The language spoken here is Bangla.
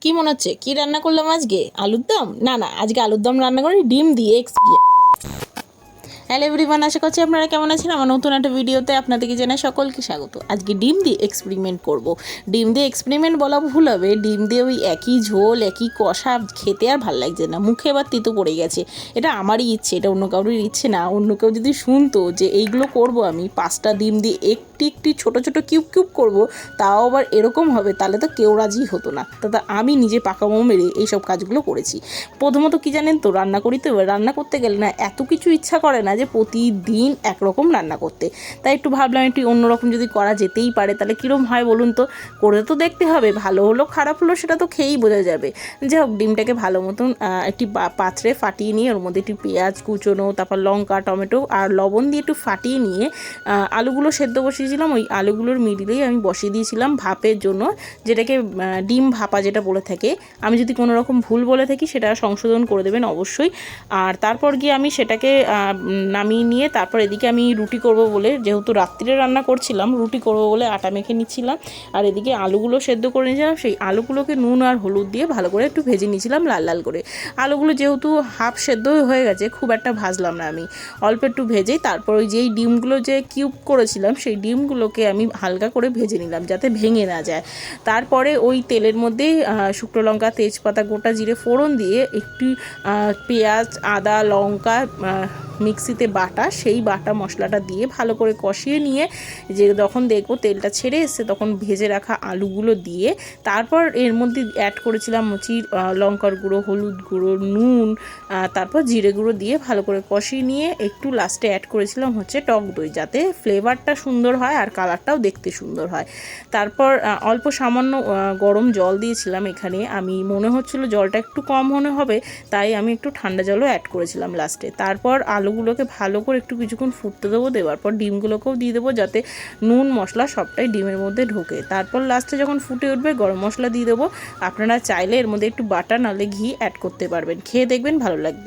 কি মনে হচ্ছে কি রান্না করলাম আজকে? আলুর দম? না না, আজকে আলুর দম রান্না করি ডিম দিয়ে। হ্যালো এভরিওয়ান, আশা করছি আপনারা কেমন আছেন। আমার নতুন একটা ভিডিওতে আপনাদেরকে জানাই সকলকে স্বাগত। আজকে ডিম দিয়ে এক্সপেরিমেন্ট করব। ডিম দিয়ে এক্সপেরিমেন্ট বলা ভুল হবে, ডিম দিয়ে ওই একই ঝোল একই কষা খেতে আর ভাল লাগছে না, মুখে এবার তিতো পড়ে গেছে। এটা আমারই ইচ্ছে, এটা অন্য কারোর ইচ্ছে না। অন্য কেউ যদি শুনতো যে এইগুলো করব আমি 5টা ডিম দিয়ে একটি একটি ছোটো ছোটো কিউব কিউব করবো, তাও আবার এরকম হবে, তাহলে তো কেউ রাজি হতো না। তা আমি নিজে পাকা মোমো মেরে এইসব কাজগুলো করেছি। প্রথমত কি জানেন তো, রান্না করিতে রান্না করতে গেলে না এত কিছু ইচ্ছা করে না যে প্রতিদিন একরকম রান্না করতে। তাই একটু ভাবলাম একটু অন্যরকম যদি করা যেতেই পারে তাহলে কীরকম হয় বলুন তো। করে তো দেখতে হবে, ভালো হলো খারাপ হলো সেটা তো খেয়েই বোঝা যাবে। যাই হোক, ডিমটাকে ভালো মতন একটি পাত্রে ফাটিয়ে নিয়ে ওর মধ্যে একটু পেঁয়াজ কুচোনো, তারপর লঙ্কা টমেটো আর লবণ দিয়ে একটু ফাটিয়ে নিয়ে আলুগুলো সেদ্ধ বসিয়েছিলাম। ওই আলুগুলোর মিডিলেই আমি বসিয়ে দিয়েছিলাম ভাপের জন্য, যেটাকে ডিম ভাপা যেটা বলে থাকে। আমি যদি কোনো রকম ভুল বলে থাকি সেটা সংশোধন করে দেবেন অবশ্যই। আর তারপর গিয়ে আমি সেটাকে নামিয়ে নিয়ে তারপর এদিকে আমি রুটি করব বলে, যেহেতু রাত্রিরে রান্না করছিলাম, রুটি করব বলে আটা মেখে নিচ্ছিলাম। আর এদিকে আলুগুলো সেদ্ধ করে নিয়েছিলাম। সেই আলুগুলোকে নুন আর হলুদ দিয়ে ভালো করে একটু ভেজে নিয়েছিলাম লাল লাল করে। আলুগুলো যেহেতু হাফ সেদ্ধ হয়ে গেছে, খুব একটা ভাজলাম না আমি, অল্প একটু ভেজেই তারপর ওই যেই ডিমগুলো যে কিউব করেছিলাম সেই ডিমগুলোকে আমি হালকা করে ভেজে নিলাম যাতে ভেঙে না যায়। তারপরে ওই তেলের মধ্যে শুকনো লঙ্কা তেজপাতা গোটা জিরে ফোড়ন দিয়ে একটু পেঁয়াজ আদা লঙ্কা মিক্সিতে বাটা, সেই বাটা মশলাটা দিয়ে ভালো করে কষিয়ে নিয়ে যে যখন দেখবো তেলটা ছেড়ে এসছে তখন ভেজে রাখা আলুগুলো দিয়ে তারপর এর মধ্যে অ্যাড করেছিলাম লঙ্কার গুঁড়ো, হলুদ গুঁড়ো, নুন, তারপর জিরে গুঁড়ো দিয়ে ভালো করে কষিয়ে নিয়ে একটু লাস্টে অ্যাড করেছিলাম টক দই, যাতে ফ্লেভারটা সুন্দর হয় আর কালারটাও দেখতে সুন্দর হয়। তারপর অল্প সামান্য গরম জল দিয়েছিলাম এখানে। আমি মনে হচ্ছিল জলটা একটু কম মনে হবে, তাই আমি একটু ঠান্ডা জলও অ্যাড করেছিলাম লাস্টে। তারপর আলুগুলোকে ভালো করে একটু কিছুক্ষণ ফুটতে দেবো, দেওয়ার পর ডিমগুলোকেও দিয়ে দেবো যাতে নুন মশলা সবটাই ডিমের মধ্যে ঢোকে। তারপর লাস্টে যখন ফুটে উঠবে গরম মশলা দিয়ে দেবো। আপনারা চাইলে এর মধ্যে একটু বাটার নাহলে ঘি অ্যাড করতে পারবেন, খেয়ে দেখবেন ভালো লাগবে।